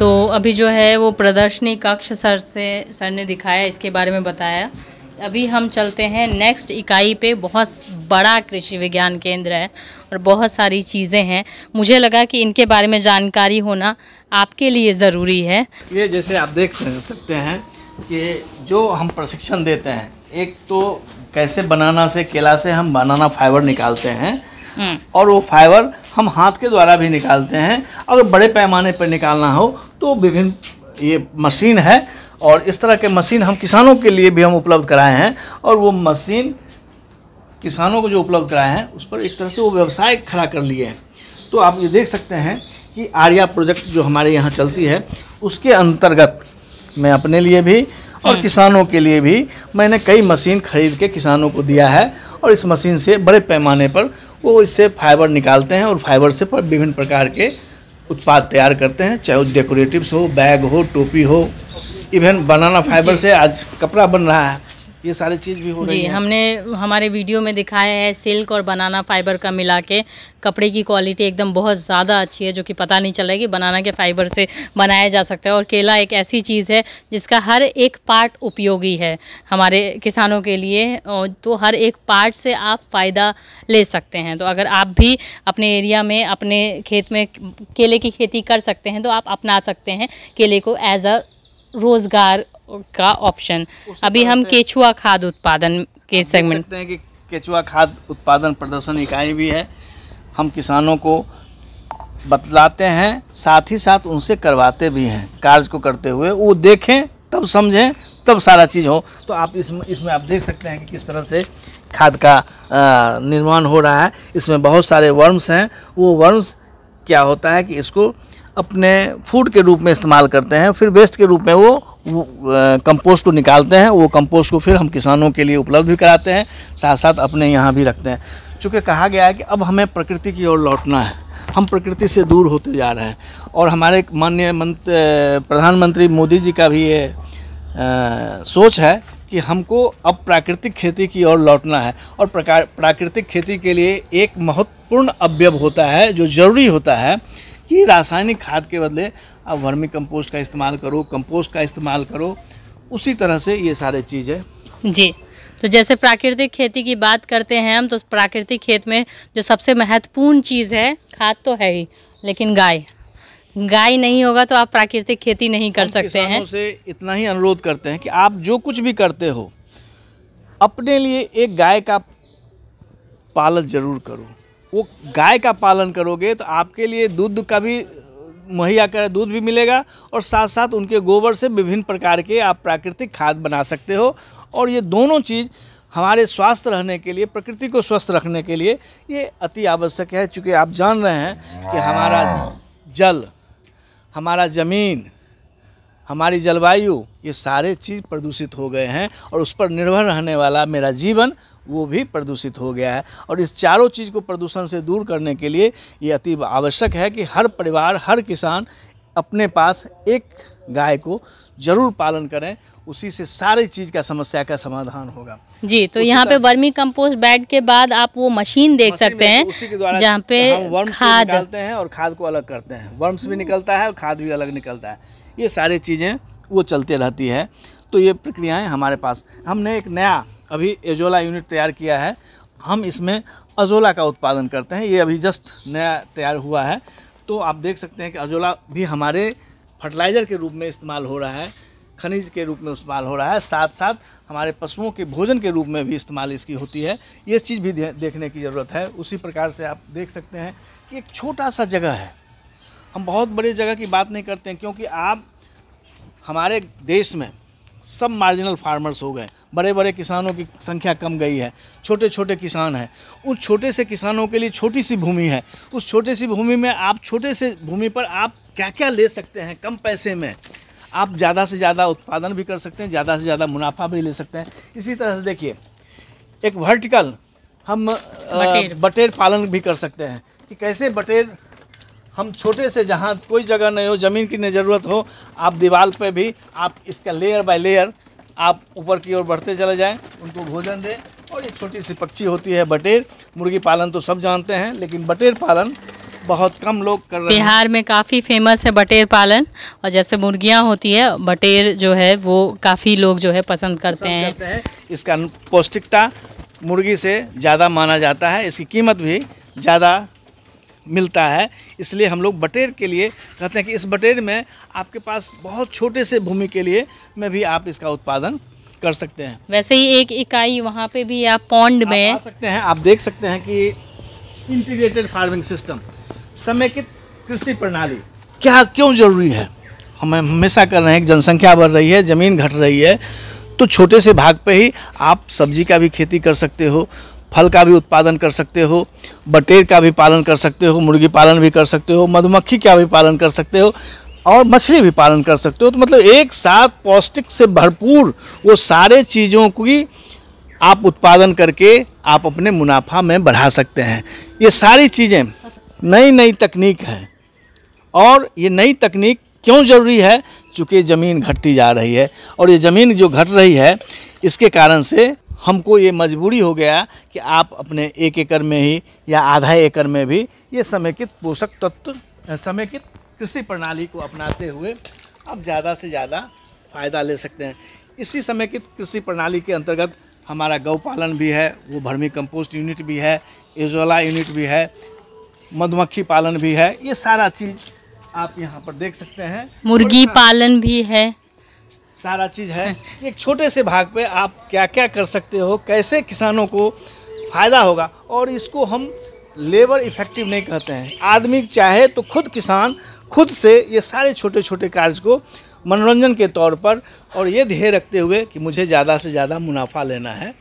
तो अभी जो है वो प्रदर्शनी कक्ष सर ने दिखाया, इसके बारे में बताया। अभी हम चलते हैं नेक्स्ट इकाई पे। बहुत बड़ा कृषि विज्ञान केंद्र है और बहुत सारी चीज़ें हैं। मुझे लगा कि इनके बारे में जानकारी होना आपके लिए ज़रूरी है। ये जैसे आप देख सकते हैं कि जो हम प्रशिक्षण देते हैं, एक तो कैसे बनाना से, केला से हम बनाना फाइबर निकालते हैं और वो फाइबर हम हाथ के द्वारा भी निकालते हैं। अगर बड़े पैमाने पर निकालना हो तो विभिन्न ये मशीन है और इस तरह के मशीन हम किसानों के लिए भी हम उपलब्ध कराए हैं। और वो मशीन किसानों को जो उपलब्ध कराए हैं उस पर एक तरह से वो व्यवसाय खड़ा कर लिए हैं। तो आप ये देख सकते हैं कि आर्या प्रोजेक्ट जो हमारे यहाँ चलती है उसके अंतर्गत मैं अपने लिए भी और किसानों के लिए भी मैंने कई मशीन खरीद के किसानों को दिया है। और इस मशीन से बड़े पैमाने पर वो इससे फाइबर निकालते हैं और फाइबर से पर विभिन्न प्रकार के उत्पाद तैयार करते हैं, चाहे वो डेकोरेटिव्स हो, बैग हो, टोपी हो, इवन बनाना फाइबर से आज कपड़ा बन रहा है। ये सारी चीज़ भी हो रही है। हमने हमारे वीडियो में दिखाया है सिल्क और बनाना फाइबर का मिला के कपड़े की क्वालिटी एकदम बहुत ज़्यादा अच्छी है, जो कि पता नहीं चल रहा है कि बनाना के फाइबर से बनाया जा सकता है। और केला एक ऐसी चीज़ है जिसका हर एक पार्ट उपयोगी है हमारे किसानों के लिए, तो हर एक पार्ट से आप फ़ायदा ले सकते हैं। तो अगर आप भी अपने एरिया में, अपने खेत में केले की खेती कर सकते हैं तो आप अपना सकते हैं केले को एज अ रोज़गार का ऑप्शन। अभी हम केचुआ खाद उत्पादन के सेगमेंट सकते हैं कि केचुआ खाद उत्पादन प्रदर्शन इकाई भी है। हम किसानों को बतलाते हैं, साथ ही साथ उनसे करवाते भी हैं। कार्य को करते हुए वो देखें तब समझें तब सारा चीज़ हो। तो आप इसमें आप देख सकते हैं कि किस तरह से खाद का निर्माण हो रहा है। इसमें बहुत सारे वर्म्स हैं। वो वर्म्स क्या होता है कि इसको अपने फूड के रूप में इस्तेमाल करते हैं, फिर वेस्ट के रूप में वो कंपोस्ट को निकालते हैं। वो कंपोस्ट को फिर हम किसानों के लिए उपलब्ध भी कराते हैं, साथ साथ अपने यहाँ भी रखते हैं। चूँकि कहा गया है कि अब हमें प्रकृति की ओर लौटना है, हम प्रकृति से दूर होते जा रहे हैं। और हमारे माननीय प्रधानमंत्री मोदी जी का भी ये सोच है कि हमको अब प्राकृतिक खेती की ओर लौटना है। और प्राकृतिक खेती के लिए एक महत्वपूर्ण अवयव होता है, जो ज़रूरी होता है कि रासायनिक खाद के बदले आप वर्मी कंपोस्ट का इस्तेमाल करो, कंपोस्ट का इस्तेमाल करो। उसी तरह से ये सारे चीज़ें जी। तो जैसे प्राकृतिक खेती की बात करते हैं हम, तो प्राकृतिक खेत में जो सबसे महत्वपूर्ण चीज़ है, खाद तो है ही, लेकिन गाय नहीं होगा तो आप प्राकृतिक खेती नहीं कर सकते हैं। किसानों से इतना ही अनुरोध करते हैं कि आप जो कुछ भी करते हो अपने लिए एक गाय का पालन जरूर करो। वो गाय का पालन करोगे तो आपके लिए दूध का भी मुहैया कर दूध भी मिलेगा और साथ साथ उनके गोबर से विभिन्न प्रकार के आप प्राकृतिक खाद बना सकते हो। और ये दोनों चीज़ हमारे स्वस्थ रहने के लिए, प्रकृति को स्वस्थ रखने के लिए ये अति आवश्यक है। चूँकि आप जान रहे हैं कि हमारा जल, हमारा ज़मीन, हमारी जलवायु, ये सारे चीज़ प्रदूषित हो गए हैं और उस पर निर्भर रहने वाला मेरा जीवन वो भी प्रदूषित हो गया है। और इस चारों चीज़ को प्रदूषण से दूर करने के लिए ये अति आवश्यक है कि हर परिवार, हर किसान अपने पास एक गाय को जरूर पालन करें। उसी से सारी चीज़ का समस्या का समाधान होगा। जी। तो यहाँ पे वर्मी कंपोस्ट बैड के बाद आप वो मशीन देख सकते हैं जहाँ पे खाद निकालते हैं और खाद को अलग करते हैं। वर्म्स भी निकलता है और खाद भी अलग निकलता है। ये सारी चीज़ें वो चलते रहती है। तो ये प्रक्रियाएं हमारे पास, हमने एक नया अभी एजोला यूनिट तैयार किया है। हम इसमें अजोला का उत्पादन करते हैं। ये अभी जस्ट नया तैयार हुआ है। तो आप देख सकते हैं कि अजोला भी हमारे फर्टिलाइज़र के रूप में इस्तेमाल हो रहा है, खनिज के रूप में इस्तेमाल हो रहा है, साथ साथ हमारे पशुओं के भोजन के रूप में भी इस्तेमाल इसकी होती है। ये चीज़ भी देखने की ज़रूरत है। उसी प्रकार से आप देख सकते हैं कि एक छोटा सा जगह है, हम बहुत बड़ी जगह की बात नहीं करते हैं, क्योंकि आप हमारे देश में सब मार्जिनल फार्मर्स हो गए, बड़े बड़े किसानों की संख्या कम गई है, छोटे छोटे किसान हैं। उन छोटे से किसानों के लिए छोटी सी भूमि है। उस छोटी सी भूमि में आप, छोटे से भूमि पर आप क्या क्या ले सकते हैं। कम पैसे में आप ज़्यादा से ज़्यादा उत्पादन भी कर सकते हैं, ज़्यादा से ज़्यादा मुनाफा भी ले सकते हैं। इसी तरह से देखिए, एक वर्टिकल हम बटेर पालन भी कर सकते हैं कि कैसे बटेर हम छोटे से, जहाँ कोई जगह नहीं हो, ज़मीन की नहीं ज़रूरत हो, आप दीवार पे भी आप इसका लेयर बाय लेयर आप ऊपर की ओर बढ़ते चले जाएं, उनको भोजन दें। और ये छोटी सी पक्षी होती है बटेर। मुर्गी पालन तो सब जानते हैं, लेकिन बटेर पालन बहुत कम लोग कर रहे हैं। बिहार में काफ़ी फेमस है बटेर पालन, और जैसे मुर्गियां होती है, बटेर जो है वो काफ़ी लोग जो है पसंद करते हैं। इसका पौष्टिकता मुर्गी से ज़्यादा माना जाता है, इसकी कीमत भी ज़्यादा मिलता है, इसलिए हम लोग बटेर के लिए कहते हैं कि इस बटेर में आपके पास बहुत छोटे से भूमि के लिए में भी आप इसका उत्पादन कर सकते हैं। वैसे ही एक इकाई वहाँ पे भी आप पॉन्ड में आ सकते हैं। आप देख सकते हैं कि इंटीग्रेटेड फार्मिंग सिस्टम, समेकित कृषि प्रणाली क्या क्यों ज़रूरी है। हम हमेशा कर रहे हैं कि जनसंख्या बढ़ रही है, ज़मीन घट रही है, तो छोटे से भाग पे ही आप सब्जी का भी खेती कर सकते हो, फल का भी उत्पादन कर सकते हो, बटेर का भी पालन कर सकते हो, मुर्गी पालन भी कर सकते हो, मधुमक्खी का भी पालन कर सकते हो और मछली भी पालन कर सकते हो। तो मतलब एक साथ पौष्टिक से भरपूर वो सारे चीज़ों की आप उत्पादन करके आप अपने मुनाफा में बढ़ा सकते हैं। ये सारी चीज़ें नई नई तकनीक है, और ये नई तकनीक क्यों ज़रूरी है, चूँकि ज़मीन घटती जा रही है, और ये ज़मीन जो घट रही है इसके कारण से हमको ये मजबूरी हो गया कि आप अपने 1 एकड़ में ही या आधा एकड़ में भी ये समेकित पोषक तत्व, समेकित कृषि प्रणाली को अपनाते हुए आप ज़्यादा से ज़्यादा फ़ायदा ले सकते हैं। इसी समेकित कृषि प्रणाली के अंतर्गत हमारा गौ पालन भी है, वो वर्मी कंपोस्ट यूनिट भी है, एजोला यूनिट भी है, मधुमक्खी पालन भी है। ये सारा चीज़ आप यहाँ पर देख सकते हैं। मुर्गी पालन भी है, सारा चीज़ है। एक छोटे से भाग पे आप क्या क्या कर सकते हो, कैसे किसानों को फ़ायदा होगा, और इसको हम लेबर इफ़ेक्टिव नहीं कहते हैं। आदमी चाहे तो खुद किसान खुद से ये सारे छोटे छोटे कार्य को मनोरंजन के तौर पर और ये ध्येय रखते हुए कि मुझे ज़्यादा से ज़्यादा मुनाफा लेना है,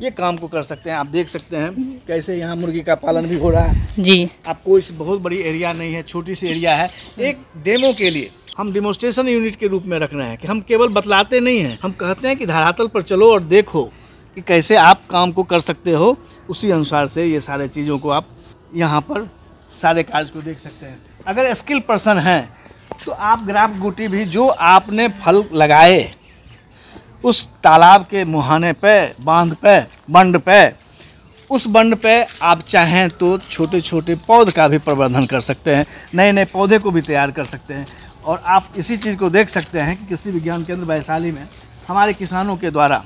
ये काम को कर सकते हैं। आप देख सकते हैं कैसे यहाँ मुर्गी का पालन भी हो रहा है जी। आप कोई बहुत बड़ी एरिया नहीं है, छोटी सी एरिया है। एक डेमो के लिए हम डिमोन्स्ट्रेशन यूनिट के रूप में रख रहे हैं कि हम केवल बतलाते नहीं हैं, हम कहते हैं कि धरातल पर चलो और देखो कि कैसे आप काम को कर सकते हो। उसी अनुसार से ये सारे चीज़ों को आप यहाँ पर सारे कार्य को देख सकते हैं। अगर स्किल पर्सन हैं तो आप ग्राफ गुटी भी जो आपने फल लगाए उस तालाब के मुहाने पे, बांध पे, बंड पे, उस बंड पे आप चाहें तो छोटे छोटे पौध का भी प्रवर्धन कर सकते हैं, नए नए पौधे को भी तैयार कर सकते हैं। और आप इसी चीज़ को देख सकते हैं कि कृषि विज्ञान केंद्र वैशाली में हमारे किसानों के द्वारा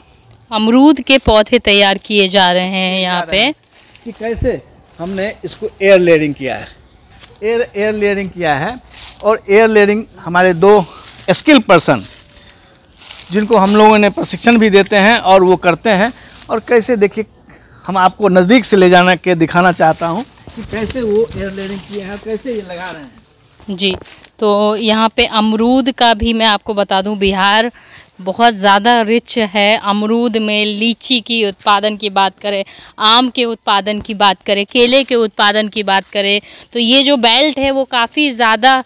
अमरूद के पौधे तैयार किए जा रहे हैं यहाँ पे, कि कैसे हमने इसको एयर लेयरिंग किया है। एयर लेयरिंग किया है, और एयर लेयरिंग हमारे 2 स्किल पर्सन जिनको हम लोगों ने प्रशिक्षण भी देते हैं और वो करते हैं। और कैसे देखिए, हम आपको नज़दीक से ले जाना के दिखाना चाहता हूँ कि कैसे वो एयर लेयरिंग किया है, कैसे ये लगा रहे हैं जी। तो यहाँ पे अमरूद का भी मैं आपको बता दूँ, बिहार बहुत ज़्यादा रिच है अमरूद में। लीची की उत्पादन की बात करें, आम के उत्पादन की बात करें, केले के उत्पादन की बात करें, तो ये जो बेल्ट है वो काफ़ी ज़्यादा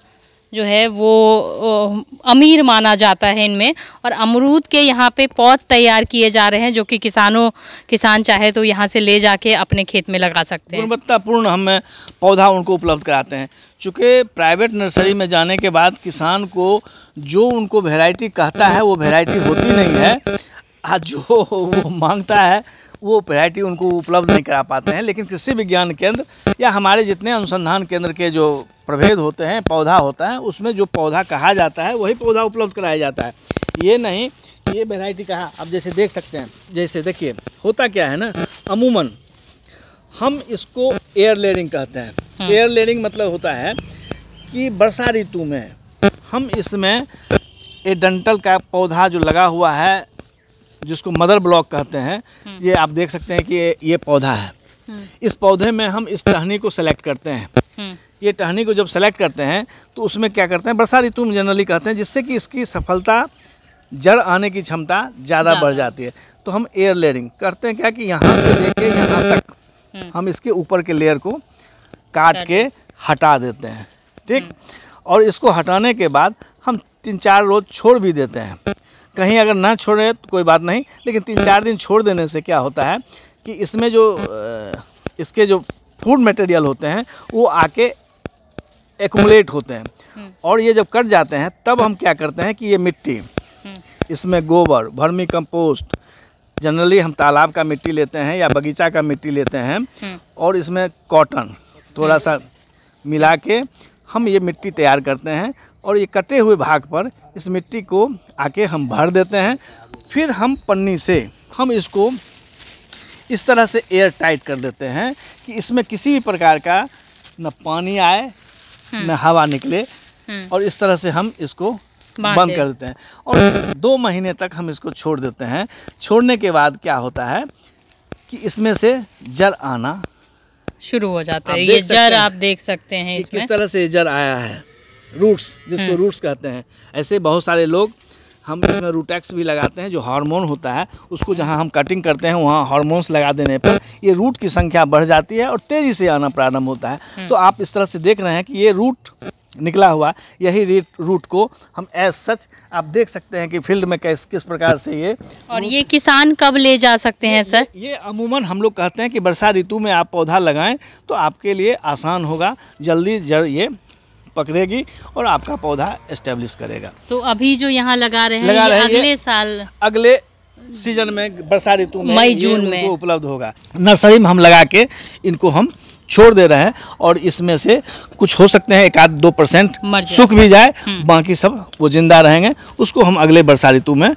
जो है वो अमीर माना जाता है इनमें। और अमरूद के यहाँ पे पौध तैयार किए जा रहे हैं जो कि किसान चाहे तो यहाँ से ले जाके अपने खेत में लगा सकते हैं। गुणवत्तापूर्ण हम पौधा उनको उपलब्ध कराते हैं। चूँकि प्राइवेट नर्सरी में जाने के बाद किसान को जो उनको वैरायटी कहता है वो वैरायटी होती नहीं है, आज जो वो मांगता है वो वैरायटी उनको उपलब्ध नहीं करा पाते हैं। लेकिन कृषि विज्ञान केंद्र या हमारे जितने अनुसंधान केंद्र के जो प्रभेद होते हैं, पौधा होता है, उसमें जो पौधा कहा जाता है वही पौधा उपलब्ध कराया जाता है। ये नहीं ये वैरायटी कहा। अब जैसे देख सकते हैं, जैसे देखिए होता क्या है ना, अमूमन हम इसको एयर लेयरिंग कहते हैं। एयर लेयरिंग मतलब होता है कि वर्षा ऋतु में हम इसमें ये डंटल का पौधा जो लगा हुआ है जिसको मदर ब्लॉक कहते हैं, ये आप देख सकते हैं कि ये पौधा है। इस पौधे में हम इस टहनी को सेलेक्ट करते हैं। ये टहनी को जब सेलेक्ट करते हैं तो उसमें क्या करते हैं, वर्षा ऋतु में जनरली कहते हैं, जिससे कि इसकी सफलता, जड़ आने की क्षमता ज़्यादा बढ़ जाती है। तो हम एयर लेयरिंग करते हैं क्या कि यहाँ से लेके यहाँ तक हम इसके ऊपर के लेयर को काट के हटा देते हैं, ठीक। और इसको हटाने के बाद हम 3-4 रोज छोड़ भी देते हैं। कहीं अगर ना छोड़े तो कोई बात नहीं, लेकिन 3-4 दिन छोड़ देने से क्या होता है कि इसमें जो इसके जो फूड मटेरियल होते हैं वो आके एक्युमुलेट होते हैं। और ये जब कट जाते हैं तब हम क्या करते हैं कि ये मिट्टी, इसमें गोबर, वर्मी कंपोस्ट, जनरली हम तालाब का मिट्टी लेते हैं या बगीचा का मिट्टी लेते हैं, और इसमें कॉटन थोड़ा सा मिला के हम ये मिट्टी तैयार करते हैं और ये कटे हुए भाग पर इस मिट्टी को आके हम भर देते हैं। फिर हम पन्नी से हम इसको इस तरह से एयर टाइट कर देते हैं कि इसमें किसी भी प्रकार का न पानी आए न हवा निकले, और इस तरह से हम इसको बंद कर देते हैं और 2 महीने तक हम इसको छोड़ देते हैं। छोड़ने के बाद क्या होता है कि इसमें से जड़ आना शुरू हो जाता है। ये जड़ आप देख सकते हैं इसमें किस तरह से जड़ आया है, रूट्स, जिसको रूट्स कहते हैं। ऐसे बहुत सारे लोग हम इसमें रूटेक्स भी लगाते हैं, जो हार्मोन होता है उसको जहां हम कटिंग करते हैं वहां हार्मोन्स लगा देने पर ये रूट की संख्या बढ़ जाती है और तेज़ी से आना प्रारंभ होता है। तो आप इस तरह से देख रहे हैं कि ये रूट निकला हुआ, यही रूट को हम एज सच आप देख सकते हैं कि फील्ड में किस प्रकार से ये। और ये किसान कब ले जा सकते हैं सर? ये अमूमन हम लोग कहते हैं कि वर्षा ऋतु में आप पौधा लगाएं तो आपके लिए आसान होगा, जल्दी जड़ ये पकड़ेगी और आपका पौधा एस्टेब्लिश करेगा। तो अभी जो यहाँ लगा रहे हैं ये अगले साल, अगले सीजन में वर्षा ऋतु में मई जून में उपलब्ध होगा। नर्सरी में हम लगा के इनको हम छोड़ दे रहे हैं और इसमें से कुछ हो सकते हैं 1-2% सूख भी जाए, बाकी सब वो जिंदा रहेंगे। उसको हम अगले वर्षा ऋतु में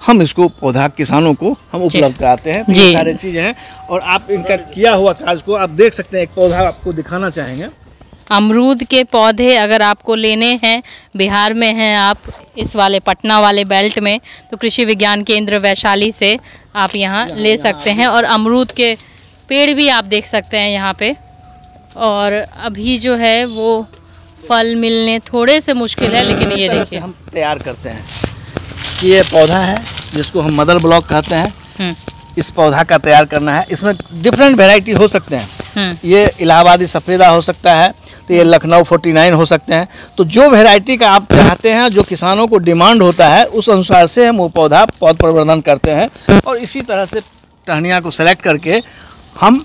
हम इसको पौधा किसानों को हम उपलब्ध कराते हैं। ये सारी चीज़ें हैं और आप इनका किया हुआ कार्य को आप देख सकते हैं। एक पौधा आपको दिखाना चाहेंगे। अमरूद के पौधे अगर आपको लेने हैं, बिहार में हैं आप, इस वाले पटना वाले बेल्ट में, तो कृषि विज्ञान केंद्र वैशाली से आप यहाँ ले सकते हैं। और अमरूद के पेड़ भी आप देख सकते हैं यहाँ पे। और अभी जो है वो फल मिलने थोड़े से मुश्किल है, लेकिन ये देखिए हम तैयार करते हैं। ये पौधा है जिसको हम मदर ब्लॉक कहते हैं। इस पौधा का तैयार करना है। इसमें डिफरेंट वेराइटी हो सकते हैं। ये इलाहाबादी सफ़ेदा हो सकता है, तो ये लखनऊ 49 हो सकते हैं। तो जो वैरायटी का आप चाहते हैं, जो किसानों को डिमांड होता है, उस अनुसार से हम वो पौधा पौध प्रवर्धन करते हैं। और इसी तरह से टहनियाँ को सेलेक्ट करके हम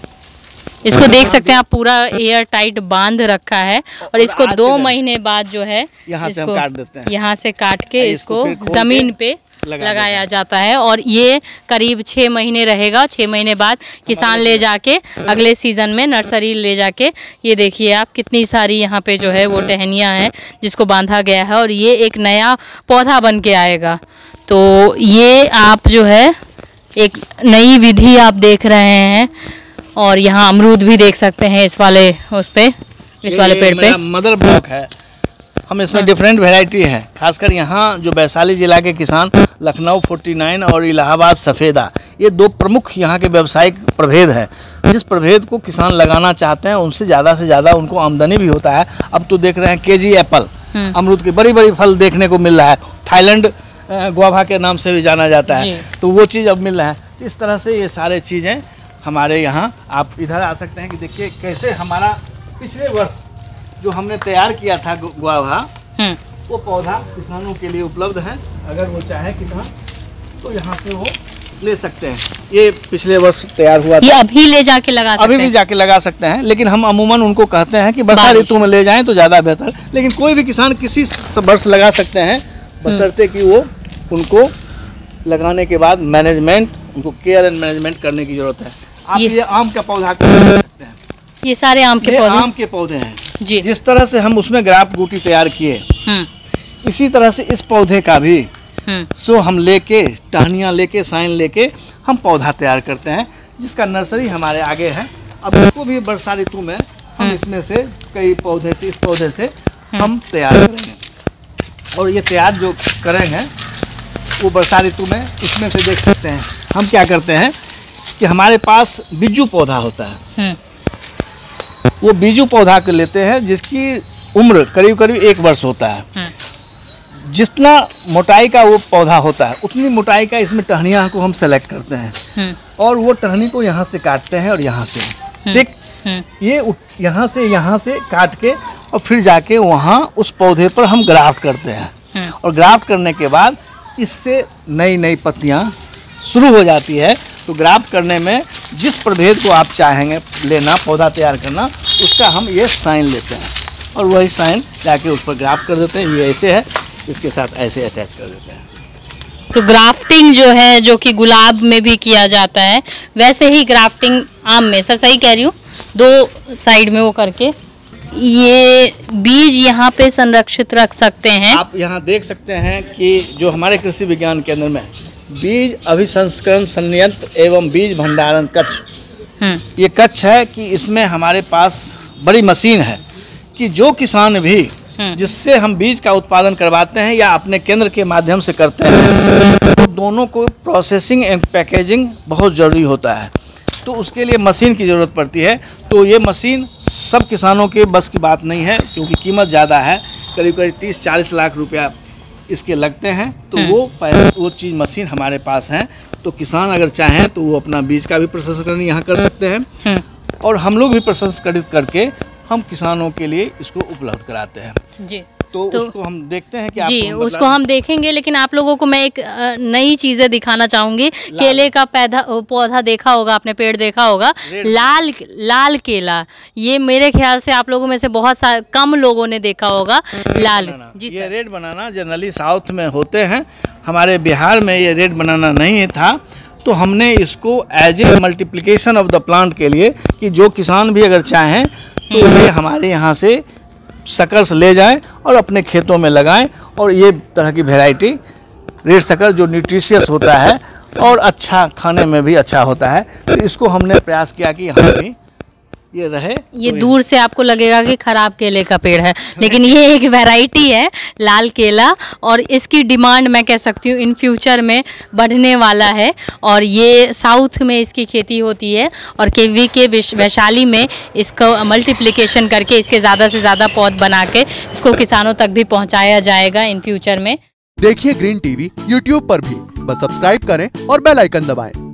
इसको देख सकते हैं आप, पूरा एयर टाइट बांध रखा है। और इसको 2 महीने बाद जो है यहाँ से हम काट देते हैं। यहाँ से काट के इसको ज़मीन पे लगाया जाता है और ये करीब 6 महीने रहेगा। 6 महीने बाद किसान ले जाके अगले सीज़न में नर्सरी ले जाके, ये देखिए आप कितनी सारी यहाँ पे जो है वो टहनियाँ हैं जिसको बांधा गया है और ये एक नया पौधा बन के आएगा। तो ये आप जो है एक नई विधि आप देख रहे हैं। और यहाँ अमरूद भी देख सकते हैं इस वाले इस वाले पेड़ पे मदर ब्लॉक है। हम इसमें डिफरेंट वैरायटी है। खासकर यहाँ जो वैशाली जिला के किसान लखनऊ 49 और इलाहाबाद सफ़ेदा, ये 2 प्रमुख यहाँ के व्यावसायिक प्रभेद हैं। जिस प्रभेद को किसान लगाना चाहते हैं उनसे ज़्यादा उनको आमदनी भी होता है। अब तो देख रहे हैं केजी एप्पल, अमरूद के बड़ी फल देखने को मिल रहा है। थाईलैंड गुआवा के नाम से भी जाना जाता है, तो वो चीज़ अब मिल रहा है। इस तरह से ये सारे चीज़ें हमारे यहाँ, आप इधर आ सकते हैं कि देखिए कैसे हमारा पिछले वर्ष जो हमने तैयार किया था गुआवा, वो पौधा किसानों के लिए उपलब्ध है। अगर वो चाहे किसान तो यहाँ से वो ले सकते हैं। ये पिछले वर्ष तैयार हुआ था। ये अभी ले जाके लगा सकते हैं? अभी भी जाके लगा सकते हैं, लेकिन हम अमूमन उनको कहते हैं कि वर्षा ऋतु में ले जाएं तो ज़्यादा बेहतर। लेकिन कोई भी किसान किसी वर्ष लगा सकते हैं, बशर्ते कि वो उनको लगाने के बाद मैनेजमेंट, उनको केयर एंड मैनेजमेंट करने की ज़रूरत है। आप ये आम का पौधा कर सकते हैं। ये सारे आम के पौधे हैं जी। जिस तरह से हम उसमें ग्राफ्ट बूटी तैयार किए, इसी तरह से इस पौधे का भी सो हम लेके टहनियाँ लेके साइन लेके हम पौधा तैयार करते हैं, जिसका नर्सरी हमारे आगे है। अब इसको भी वर्षा ऋतु में हम इसमें से कई पौधे से, इस पौधे से हम तैयार करेंगे। और ये तैयार जो करेंगे वो वर्षा ऋतु में इसमें से देख सकते हैं। हम क्या करते हैं कि हमारे पास बिज्जू पौधा होता है। वो बिज्जू पौधा को लेते हैं जिसकी उम्र करीब 1 वर्ष होता है। जितना मोटाई का वो पौधा होता है उतनी मोटाई का इसमें टहनियाँ को हम सेलेक्ट करते हैं और वो टहनी को यहाँ से काटते हैं और यहाँ से ठीक ये यहाँ से काट के और फिर जाके वहाँ उस पौधे पर हम ग्राफ्ट करते हैं। और ग्राफ्ट करने के बाद इससे नई पत्तियाँ शुरू हो जाती है। तो ग्राफ्ट करने में जिस प्रभेद को आप चाहेंगे लेना, पौधा तैयार करना, उसका हम ये साइन लेते हैं और वही साइन जाके उस पर ग्राफ्ट कर देते हैं। ये ऐसे है, इसके साथ ऐसे अटैच कर देते हैं। तो ग्राफ्टिंग जो है, जो कि गुलाब में भी किया जाता है, वैसे ही ग्राफ्टिंग आम में, सर सही कह रही हूँ, 2 साइड में वो करके ये बीज यहाँ पे संरक्षित रख सकते हैं। आप यहाँ देख सकते हैं कि जो हमारे कृषि विज्ञान केंद्र में बीज अभिसंस्करण संयंत्र एवं बीज भंडारण कक्ष, ये कक्ष है कि इसमें हमारे पास बड़ी मशीन है कि जो किसान भी जिससे हम बीज का उत्पादन करवाते हैं या अपने केंद्र के माध्यम से करते हैं, तो दोनों को प्रोसेसिंग एंड पैकेजिंग बहुत ज़रूरी होता है, तो उसके लिए मशीन की ज़रूरत पड़ती है। तो ये मशीन सब किसानों के बस की बात नहीं है, क्योंकि कीमत ज़्यादा है, करीब करीब 30-40 लाख रुपया इसके लगते हैं। तो वो चीज़ मशीन हमारे पास है, तो किसान अगर चाहें तो वो अपना बीज का भी प्रसंस्करण यहाँ कर सकते हैं और हम लोग भी प्रसंस्करित करके हम किसानों के लिए इसको उपलब्ध कराते हैं जी। तो उसको हम देखते हैं कि जी, उसको हम देखेंगे, लेकिन आप लोगों को मैं एक नई चीज़ें दिखाना चाहूँगी। केले का पौधा देखा होगा आपने, पेड़ देखा होगा, लाल केला, ये मेरे ख्याल से आप लोगों में से बहुत कम लोगों ने देखा होगा। लाल जी, ये रेड बनाना जनरली साउथ में होते हैं, हमारे बिहार में ये रेड बनाना नहीं था, तो हमने इसको as a multiplication of the plant के लिए कि जो किसान भी अगर चाहें तो ये हमारे यहाँ से शक्कर ले जाएं और अपने खेतों में लगाएं, और ये तरह की वैरायटी रेड शक्कर जो न्यूट्रिशियस होता है और अच्छा खाने में भी अच्छा होता है, तो इसको हमने प्रयास किया कि यहाँ भी ये रहे। ये तो दूर से आपको लगेगा कि खराब केले का पेड़ है, लेकिन ये एक वैरायटी है लाल केला, और इसकी डिमांड मैं कह सकती हूँ इन फ्यूचर में बढ़ने वाला है। और ये साउथ में इसकी खेती होती है और केवी के वैशाली में इसको मल्टीप्लिकेशन करके इसके ज़्यादा से ज़्यादा पौध बना के इसको किसानों तक भी पहुँचाया जाएगा इन फ्यूचर में। देखिए ग्रीन टीवी यूट्यूब पर भी, बस सब्सक्राइब करें और बेल आइकन दबाएं।